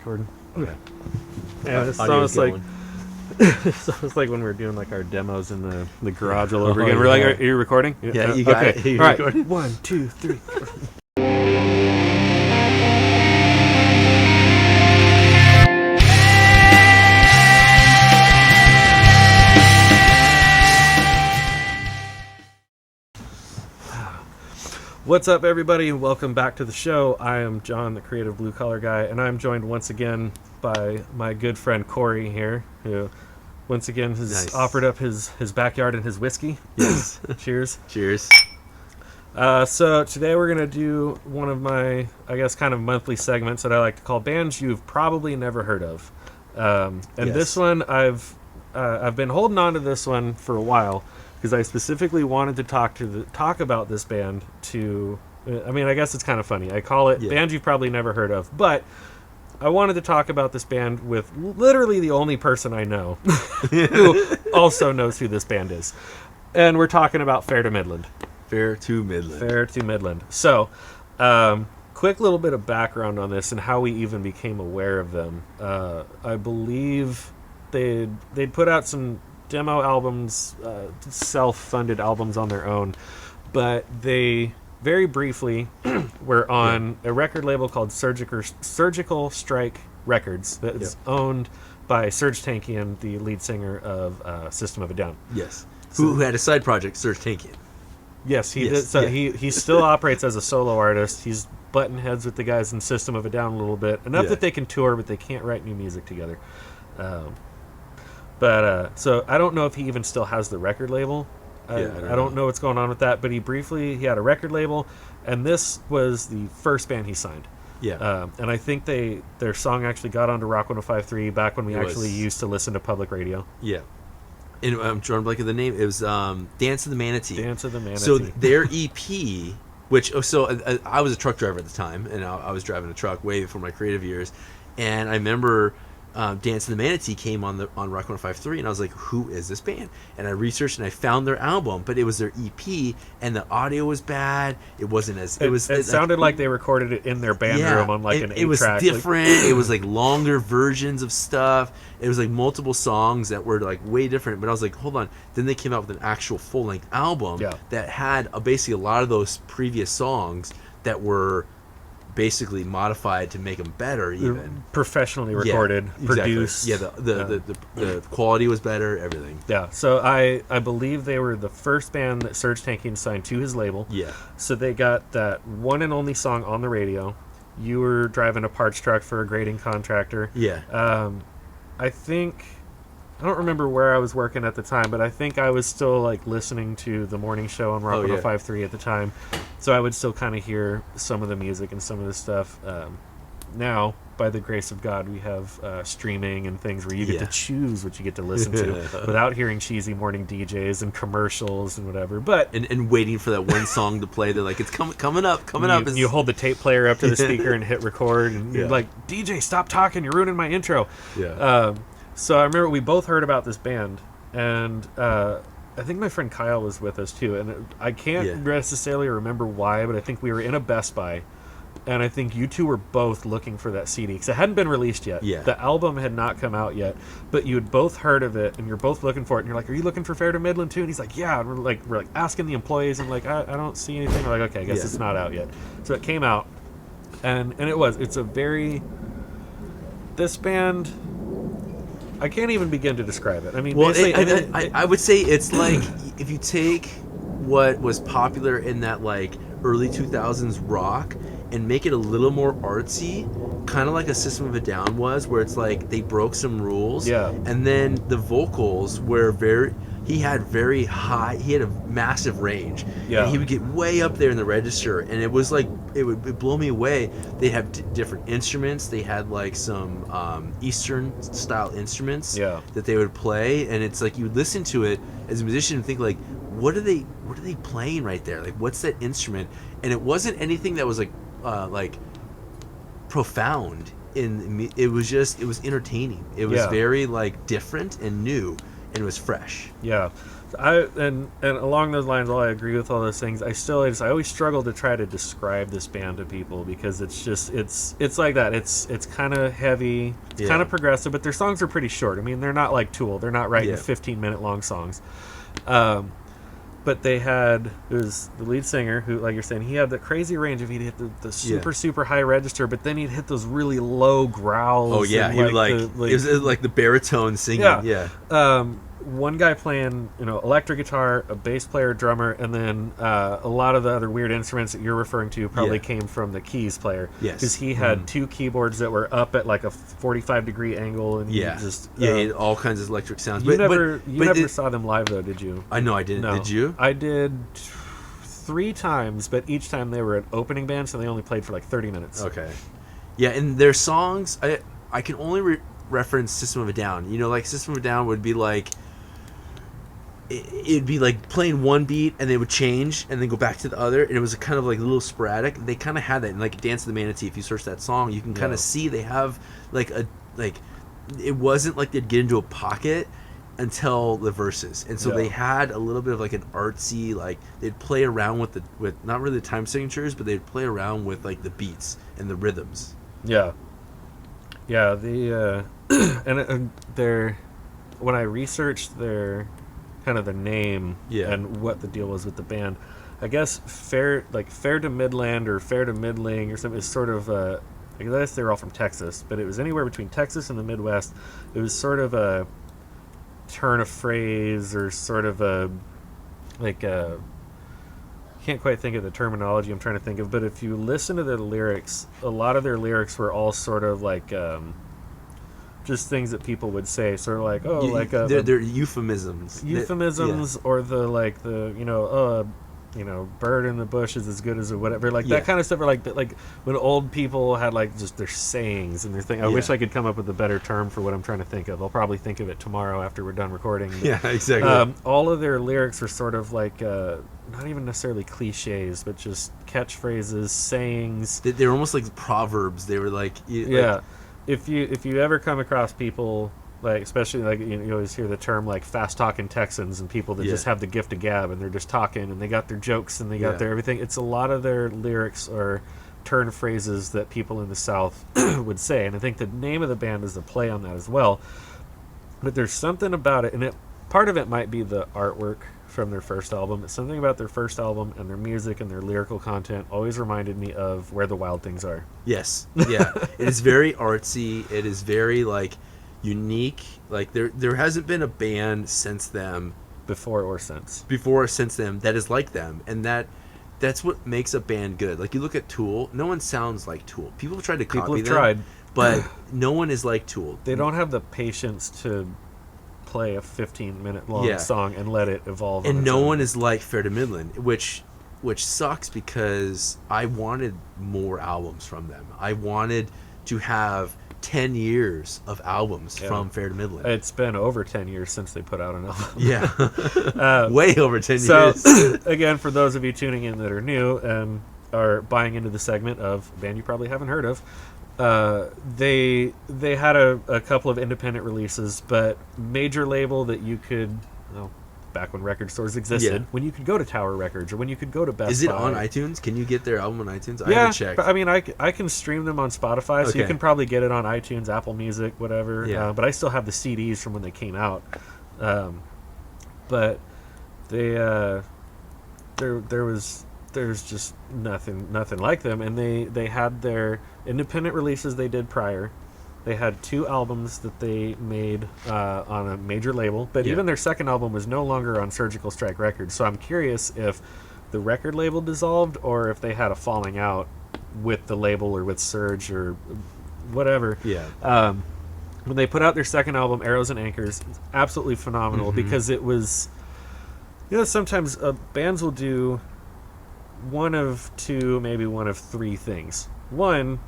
recording. Okay. Yeah, it's almost like it's almost like when we're doing like our demos in the garage all over again. We're like, are you recording? Yeah, you got it. All right, 1, 2, 3. What's up, everybody? Welcome back to the show. I am John, the creative blue collar guy, and I'm joined once again by my good friend Kory here, who once again has offered up his backyard and his whiskey. Yes. Cheers. Cheers. So today we're going to do one of my, I guess, kind of monthly segments that I like to call Bands You've Probably Never Heard of. This one, I've been holding on to this one for a while, because I specifically wanted to talk about this band to, I mean, I guess it's kind of funny. I call it Bands You've Probably Never Heard of, but I wanted to talk about this band with literally the only person I know who also knows who this band is. And we're talking about Fair to Midland. Fair to Midland. Fair to Midland. So, quick little bit of background on this and how we even became aware of them. I believe they'd put out some demo albums, self-funded albums on their own, but they very briefly were on a record label called Surgical Strike Records that is owned by Serj Tankian, the lead singer of System of a Down. Yes. Who had a side project, Serj Tankian. Yes, he did. So he still operates as a solo artist. He's butting heads with the guys in System of a Down a little bit. Enough that they can tour, but they can't write new music together. So I don't know if he even still has the record label. I don't know what's going on with that, but he had a record label, and this was the first band he signed. Yeah. And I think their song actually got onto Rock 105.3 back when we used to listen to public radio. Yeah. And I'm drawing a blank of the name. It was Dance of the Manatee. Dance of the Manatee. So their EP, I was a truck driver at the time, and I was driving a truck way before my creative years, and I remember Dance of the Manatee came on Rock 105.3, and I was like, who is this band? And I researched and I found their album, but it was their EP, and the audio was bad. It wasn't as it sounded like they recorded it in their band room on like an 8-track. It was different. It was like longer versions of stuff. It was like multiple songs that were like way different. But I was like, hold on. Then they came out with an actual full length album that had basically a lot of those previous songs that were basically modified to make them better, even professionally recorded, produced. Yeah, the quality was better, everything. Yeah, so I believe they were the first band that Serj Tankian signed to his label. Yeah. So they got that one and only song on the radio. You were driving a parts truck for a grading contractor. Yeah. I don't remember where I was working at the time, but I think I was still like listening to the morning show on Rock 105.3 at the time, so I would still kind of hear some of the music and some of the stuff. Now, by the grace of God, we have streaming and things where you get to choose what you get to listen to without hearing cheesy morning DJs and commercials and whatever. But and waiting for that one song to play. They're like, it's coming up. You hold the tape player up to the speaker and hit record, and you're like, DJ, stop talking! You're ruining my intro. Yeah. So I remember we both heard about this band, and I think my friend Kyle was with us too, and I can't necessarily remember why, but I think we were in a Best Buy, and I think you two were both looking for that CD, because it hadn't been released yet. Yeah. The album had not come out yet, but you had both heard of it, and you're both looking for it, and you're like, are you looking for Fair to Midland too? And he's like, yeah, and we're like asking the employees, and like, I don't see anything. We're like, okay, I guess it's not out yet. So it came out, and it's a very, this band, I can't even begin to describe it. I mean, I would say it's like if you take what was popular in that like early 2000s rock and make it a little more artsy, kind of like a System of a Down was, where it's like they broke some rules. Yeah. And then the vocals were he had a massive range. Yeah. And he would get way up there in the register, and it was like, it would blow me away. They have different instruments. They had like some Eastern style instruments that they would play, and it's like you would listen to it as a musician and think like, what are they playing right there? Like, what's that instrument? And it wasn't anything that was like profound. It was entertaining. It was very like different and new. and it was fresh. Yeah. And along those lines, while I agree with all those things, I always struggle to try to describe this band to people, because it's like that. It's kind of heavy, it's kind of progressive, but their songs are pretty short. I mean, they're not like Tool. They're not writing 15-minute long songs. But it was the lead singer who, like you're saying, he had the crazy range of, he'd hit the super high register, but then he'd hit those really low growls. Oh yeah, he it was like the baritone singing. Yeah. One guy playing, electric guitar, a bass player, drummer, and then a lot of the other weird instruments that you're referring to probably came from the keys player. Yes. Because he had two keyboards that were up at like a 45-degree angle, and all kinds of electric sounds. You never saw them live though, did you? I know I didn't. No. Did you? I did 3 times, but each time they were an opening band, so they only played for like 30 minutes. Okay. Yeah, and their songs, I can only reference System of a Down. Like System of a Down would be like, it'd be like playing one beat and they would change and then go back to the other, and it was kind of like a little sporadic. They kind of had that in like Dance of the Manatee. If you search that song, you can kind of see they have it wasn't like they'd get into a pocket until the verses, and so they had a little bit of like an artsy, like they'd play around with not really the time signatures, but they'd play around with like the beats and the rhythms. When I researched their kind of the name and what the deal was with the band, I guess Fair to Midland or Fair to Middling or something is sort of I guess they were all from Texas, but it was anywhere between Texas and the Midwest. It was sort of a turn of phrase, or sort of can't quite think of the terminology I'm trying to think of, but if you listen to the lyrics, a lot of their lyrics were all sort of like just things that people would say, sort of like, they're euphemisms. Or bird in the bush is as good as, or whatever, that kind of stuff. Or like when old people had like just their sayings and their thing. I wish I could come up with a better term for what I'm trying to think of. I'll probably think of it tomorrow after we're done recording. But, yeah, exactly. All of their lyrics are sort of like not even necessarily cliches, but just catchphrases, sayings. They're almost like proverbs. They were like If you ever come across people, like, especially like you always hear the term like fast talking Texans, and people that just have the gift of gab, and they're just talking, and they got their jokes and they got their everything. It's a lot of their lyrics or turn phrases that people in the South would say, and I think the name of the band is a play on that as well. But there's something about it, and part of it might be the artwork from their first album. It's something about their first album and their music and their lyrical content always reminded me of Where the Wild Things Are. Yes. Yeah. It is very artsy. It is very like unique. Like there hasn't been a band since them, before or since them, that is like them, and that's what makes a band good. Like you look at Tool, no one sounds like Tool. People have tried to copy them, but no one is like Tool. They don't have the patience to play a 15-minute long song and let it evolve. And no one is like Fair to Midland, which sucks, because I wanted more albums from them. I wanted to have 10 years of albums from Fair to Midland. It's been over 10 years since they put out an album. Yeah. Way over 10 years. So, again, for those of you tuning in that are new and are buying into the segment of a band you probably haven't heard of, they had a couple of independent releases, but major label that you could, back when record stores existed, when you could go to Tower Records or when you could go to Best Buy. Is it on iTunes? Can you get their album on iTunes? I haven't checked. I mean, I can stream them on Spotify, so you can probably get it on iTunes, Apple Music, whatever. Yeah. But I still have the CDs from when they came out. But they there's just nothing like them, and they had their independent releases they did prior. They had 2 albums that they made on a major label, but even their second album was no longer on Surgical Strike Records. So I'm curious if the record label dissolved, or if they had a falling out with the label or with Surge or whatever. Yeah. When they put out their second album, Arrows and Anchors, it's absolutely phenomenal, because it was, sometimes bands will do one of 2, maybe one of 3 things. One,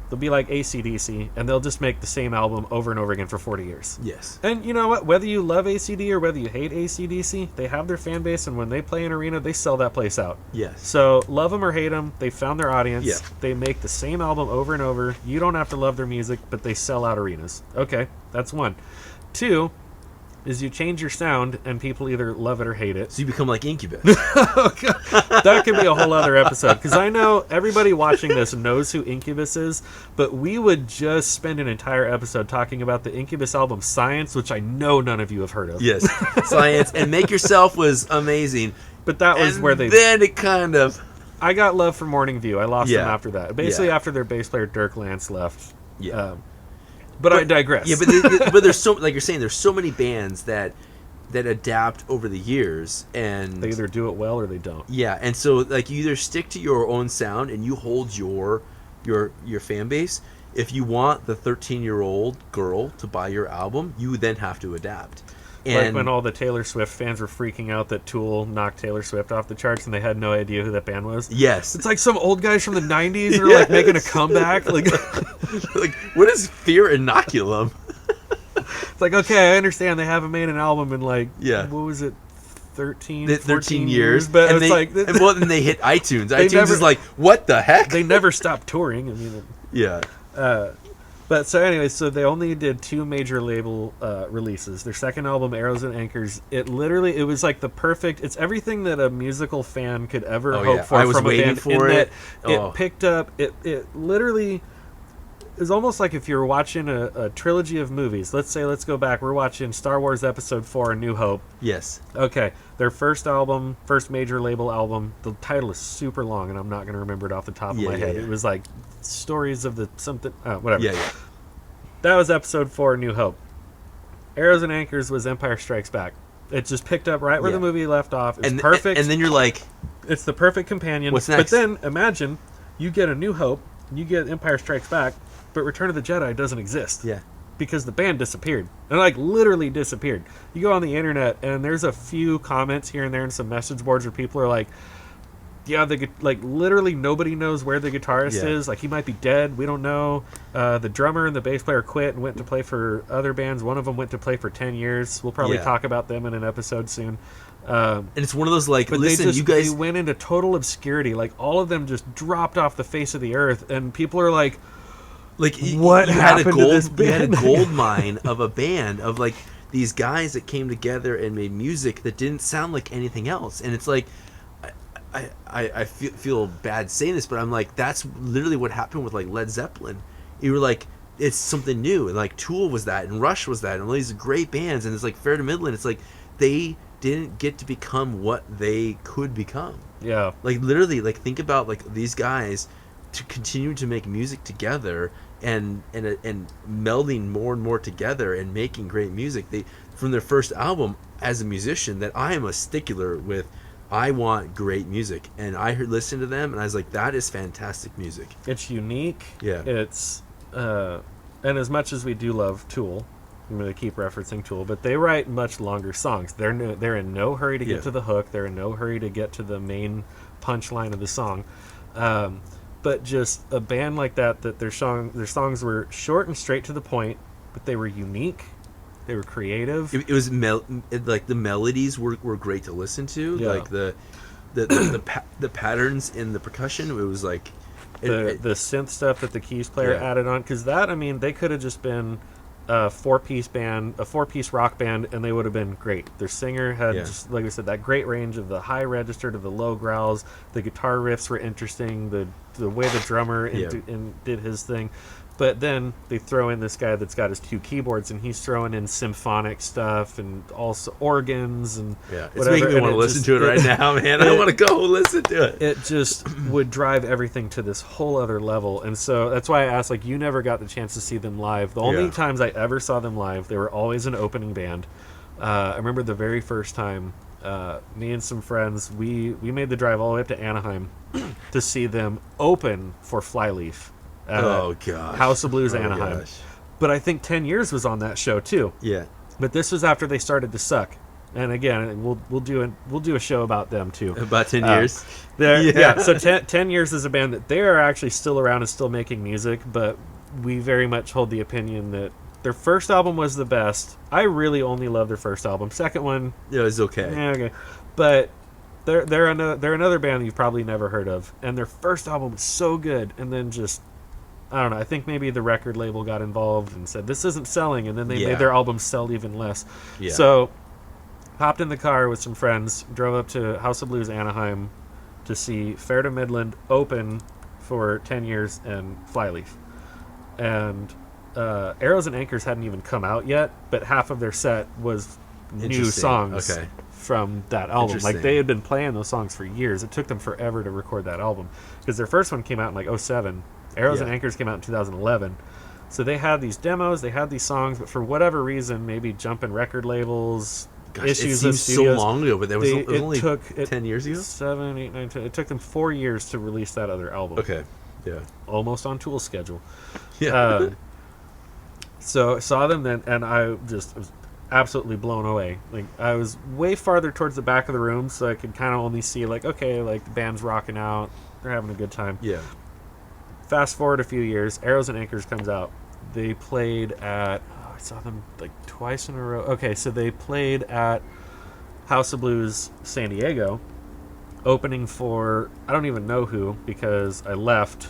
they'll be like AC/DC, and they'll just make the same album over and over again for 40 years. Yes. And you know what? Whether you love ACD or whether you hate AC/DC, they have their fan base, and when they play an arena, they sell that place out. Yes. So love them or hate them, they found their audience. Yeah. They make the same album over and over. You don't have to love their music, but they sell out arenas. Okay, that's one. 2 is you change your sound, and people either love it or hate it. So you become like Incubus. Oh, God. That could be a whole other episode, because I know everybody watching this knows who Incubus is, but we would just spend an entire episode talking about the Incubus album Science, which I know none of you have heard of. Yes, Science and Make Yourself was amazing. But that was where they... Then it kind of... I got love for Morning View. I lost them after that. Basically, Yeah. after their bass player Dirk Lance left. Yeah. But I digress. Yeah, but there's so, like you're saying, there's so many bands that adapt over the years, and they either do it well or they don't. Yeah, and so like you either stick to your own sound and you hold your fan base. If you want the 13-year-old girl to buy your album, you then have to adapt. And Like when all the Taylor Swift fans were freaking out that Tool knocked Taylor Swift off the charts and they had no idea who that band was. Yes. It's like some old guys from the 90s are like making a comeback. Like, like, what is Fear Inoculum? it's like, okay, I understand they haven't made an album in like, Yeah. what was it, 13 years. But and it's like... well, then they hit iTunes. iTunes never, is like, what the heck? They never stopped touring. I mean... Yeah. But so anyway, so they only did 2 major label releases. Their second album, Arrows and Anchors, it was like the perfect... It's everything that a musical fan could ever hope for I was from a waiting band. for it. It picked up... It literally... It's almost like if you're watching a trilogy of movies. Let's go back. We're watching Star Wars Episode 4, A New Hope. Yes. Okay. Their first album, first major label album, the title is super long, and I'm not going to remember it off the top of my head. Yeah. It was like Stories of the something... whatever. Yeah. That was Episode 4, New Hope. Arrows and Anchors was Empire Strikes Back. It just picked up right where the movie left off. It's perfect. And then you're like... It's the perfect companion. What's next? But then, imagine, you get A New Hope, you get Empire Strikes Back, but Return of the Jedi doesn't exist. Yeah. Because the band disappeared. And, like, literally disappeared. You go on the internet, and there's a few comments here and there and some message boards where people are like, yeah, literally nobody knows where the guitarist is. Like, he might be dead. We don't know. The drummer and the bass player quit and went to play for other bands. One of them went to play for 10 years. We'll probably talk about them in an episode soon. And it's one of those, like, but listen, you guys... They went into total obscurity. Like, all of them just dropped off the face of the earth. And people are like... Like, what happened to this band? You had a gold mine of a band of, like, these guys that came together and made music that didn't sound like anything else. And it's like... I feel bad saying this, but I'm like, that's literally what happened with like Led Zeppelin. You were like, it's something new, and like Tool was that, and Rush was that, and all these great bands, and it's like Fair to Midland. It's like they didn't get to become what they could become. Yeah, like literally, like think about like these guys to continue to make music together and melding more and more together and making great music. They from their first album as a musician that I am a stickler with. I want great music, and I listened to them, and I was like, "That is fantastic music." It's unique. Yeah. It's and as much as we do love Tool, I'm going to keep referencing Tool, but they write much longer songs. They're in no hurry to get to the hook. They're in no hurry to get to the main punchline of the song. But just a band like that their songs were short and straight to the point, but they were unique. They were creative. It was like the melodies were great to listen to. Yeah. Like the patterns in the percussion. It was like the synth stuff that the keys player added on. Because that, I mean, they could have just been a 4-piece rock band, and they would have been great. Their singer had just, like I said, that great range of the high register to the low growls. The guitar riffs were interesting. The way the drummer did his thing. But then they throw in this guy that's got his 2 keyboards, and he's throwing in symphonic stuff and also organs and it's making me want to listen to it right now, man. I want to go listen to it. It just would drive everything to this whole other level, and so that's why I asked. Like, you never got the chance to see them live. The only times I ever saw them live, they were always an opening band. I remember the very first time, me and some friends, we made the drive all the way up to Anaheim to see them open for Flyleaf. Oh gosh, House of Blues, Anaheim. Gosh. But I think 10 Years was on that show too. Yeah. But this was after they started to suck. And again, we'll do a show about them too. About 10 years. So 10 Years is a band that they are actually still around and still making music, but we very much hold the opinion that their first album was the best. I really only love their first album. Second one, it was okay. Yeah, okay. But they're another band that you've probably never heard of, and their first album was so good, and then just I don't know. I think maybe the record label got involved and said this isn't selling, and then they made their album sell even less. Yeah. So, hopped in the car with some friends, drove up to House of Blues Anaheim to see Fair to Midland open for 10 years and Flyleaf. And Arrows and Anchors hadn't even come out yet, but half of their set was new songs from that album. Like, they had been playing those songs for years. It took them forever to record that album because their first one came out in like 2007. Arrows and Anchors came out in 2011. So they had these demos, they had these songs, but for whatever reason, maybe jumping record labels, issues it of seems studios, so long ago, but that was it only took 10 years ago? 7, 8, 9, 10. It took them 4 years to release that other album. Okay, yeah. Almost on Tool's schedule. Yeah. So saw them then, and I just was absolutely blown away. Like, I was way farther towards the back of the room, so I could kind of only see, like, okay, like, the band's rocking out, they're having a good time. Yeah. Fast forward a few years, Arrows and Anchors comes out. They played at, I saw them like twice in a row. Okay, so they played at House of Blues San Diego, opening for, I don't even know who, because I left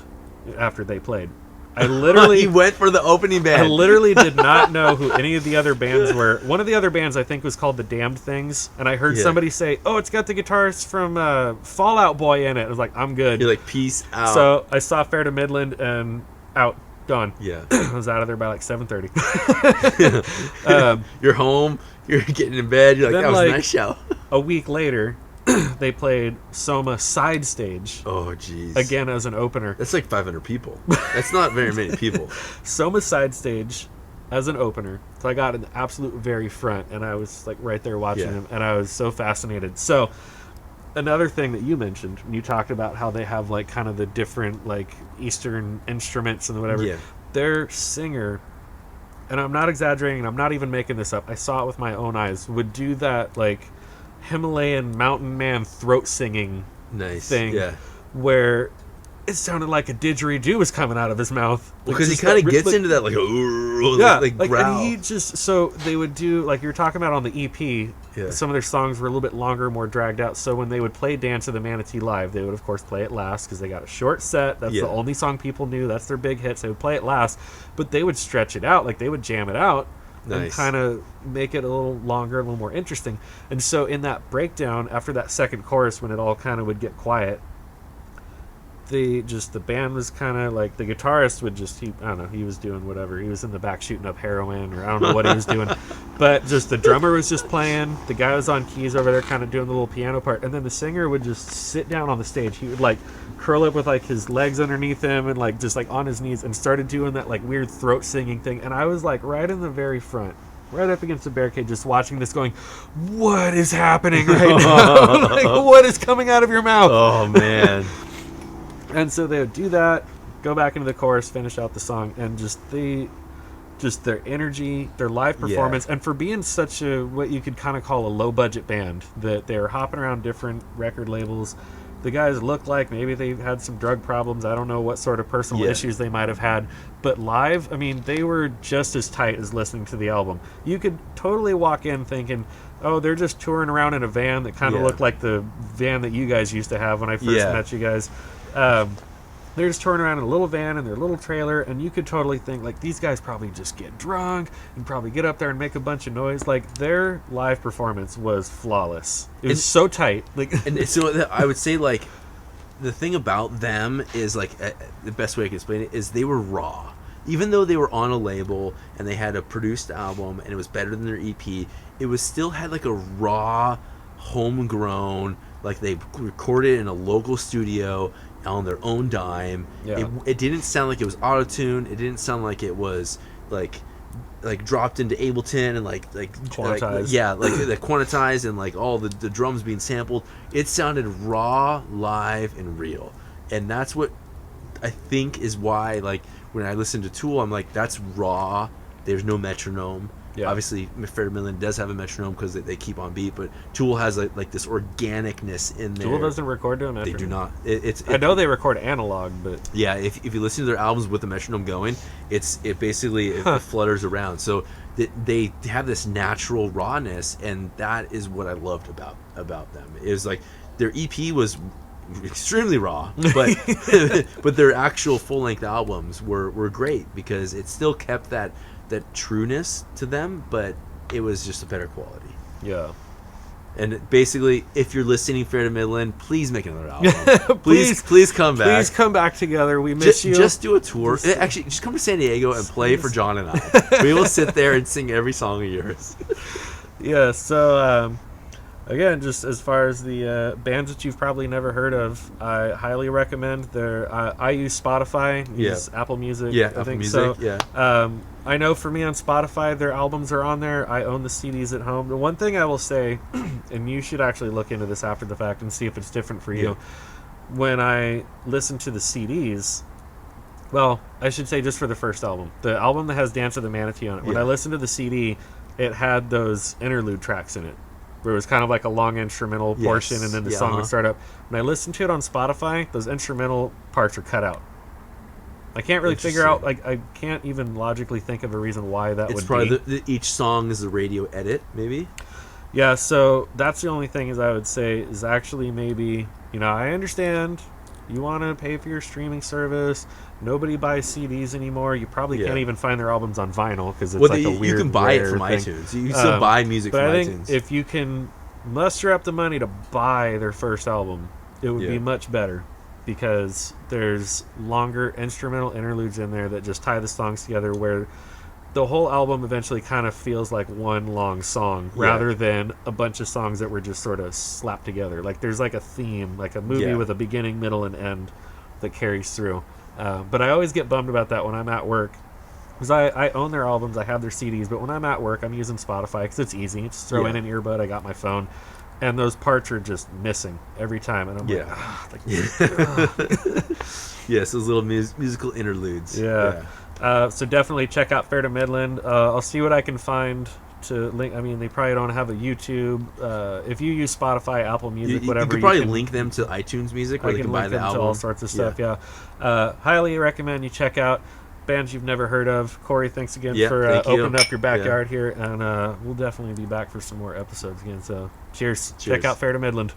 after they played. I literally... He went for the opening band. I literally did not know who any of the other bands were. One of the other bands, I think, was called The Damned Things, and I heard somebody say, oh, it's got the guitarist from Fall Out Boy in it. I was like, I'm good. You're like, peace out. So I saw Fair to Midland, and out. Gone. Yeah. I was out of there by like 7:30. You're home, you're getting in bed, you're like, that was a nice show. A week later, they played Soma Side Stage. Oh, jeez. Again as an opener. That's like 500 people. That's not very many people. Soma Side Stage as an opener. So I got in the absolute very front, and I was like right there watching them, and I was so fascinated. So another thing that you mentioned, when you talked about how they have like kind of the different like Eastern instruments and whatever. Yeah. Their singer, and I'm not exaggerating, I'm not even making this up, I saw it with my own eyes, would do that like Himalayan mountain man throat singing thing where it sounded like a didgeridoo was coming out of his mouth. Because he kind of gets into that like growl. And he just, so they would do, like you were talking about on the EP, some of their songs were a little bit longer, more dragged out, so when they would play Dance of the Manatee live, they would of course play it last because they got a short set. That's the only song people knew. That's their big hit, so they would play it last, but they would stretch it out, like they would jam it out and kind of make it a little longer, a little more interesting. And so in that breakdown, after that second chorus, when it all kind of would get quiet, the band was kind of like, the guitarist would just, I don't know, he was doing whatever. He was in the back shooting up heroin, or I don't know what he was doing. But just the drummer was just playing. The guy was on keys over there kind of doing the little piano part. And then the singer would just sit down on the stage. He would like curl up with like his legs underneath him and like just like on his knees and started doing that like weird throat singing thing. And I was like right in the very front, right up against the barricade, just watching this going, what is happening right now? Like, what is coming out of your mouth? Oh, man. And so they would do that, go back into the chorus, finish out the song, and just their energy, their live performance, and for being such a, what you could kind of call a low-budget band, that they were hopping around different record labels. The guys looked like maybe they had some drug problems. I don't know what sort of personal issues they might have had. But live, I mean, they were just as tight as listening to the album. You could totally walk in thinking, oh, they're just touring around in a van that kind of looked like the van that you guys used to have when I first met you guys. They're just touring around in a little van in their little trailer, and you could totally think like these guys probably just get drunk and probably get up there and make a bunch of noise. Like, their live performance was flawless. It was so tight. Like, and so I would say like the thing about them is like the best way I can explain it is they were raw. Even though they were on a label and they had a produced album and it was better than their EP, it was still had like a raw, homegrown, like they recorded in a local studio on their own dime. It didn't sound like it was auto-tuned. It didn't sound like it was like dropped into Ableton and like quantized. Like quantized and like all the drums being sampled. It sounded raw, live, and real. And that's what I think is why, like, when I listen to Tool, I'm like, that's raw. There's no metronome. Obviously, Fair to Midland does have a metronome because they keep on beat, but Tool has like this organicness in there. Tool doesn't record to a metronome. They do not. I know they record analog, but if you listen to their albums with the metronome going, it flutters around. So they have this natural rawness, and that is what I loved about them. It was like their EP was extremely raw, but but their actual full length albums were great because it still kept that trueness to them, but it was just a better quality. Yeah. And basically, if you're listening Fair to Midland, please make another album. please come back. Please come back together. We miss you. Just do a tour. Actually, just come to San Diego and play for John and I. We will sit there and sing every song of yours. Yeah, so again, just as far as the bands that you've probably never heard of, I highly recommend I use Spotify, use Apple Music. Yeah, I Apple think Music, so. yeah. I know for me on Spotify, their albums are on there. I own the CDs at home. The one thing I will say, and you should actually look into this after the fact and see if it's different for you. When I listen to the CDs, well, I should say just for the first album, the album that has Dance of the Manatee on it, when I listened to the CD, it had those interlude tracks in it, where it was kind of like a long instrumental portion and then the song would start up. When I listened to it on Spotify, those instrumental parts are cut out. I can't really figure out, like, I can't even logically think of a reason why that would be. It's probably each song is a radio edit, maybe? Yeah, so that's the only thing is I would say is actually maybe, I understand you want to pay for your streaming service. Nobody buys CDs anymore. You probably can't even find their albums on vinyl because it's like a weird. You can buy it from thing. iTunes. You can still buy music from iTunes. But I think if you can muster up the money to buy their first album, it would be much better because there's longer instrumental interludes in there that just tie the songs together where the whole album eventually kind of feels like one long song rather than a bunch of songs that were just sort of slapped together. Like there's like a theme, like a movie with a beginning, middle, and end that carries through. But I always get bummed about that when I'm at work because I own their albums, I have their CDs, but when I'm at work, I'm using Spotify because it's easy. Just throw in an earbud, I got my phone, and those parts are just missing every time. And I'm yes, those little musical interludes. So definitely check out Fair to Midland. I'll see what I can find to link. I mean, they probably don't have a YouTube. If you use Spotify, Apple Music, whatever, you could probably link them to iTunes Music where they can buy the album. To all sorts of stuff. Highly recommend you check out bands you've never heard of. Kory, thanks again for opening up your backyard here, and we'll definitely be back for some more episodes again. So cheers. Check out Fair to Midland.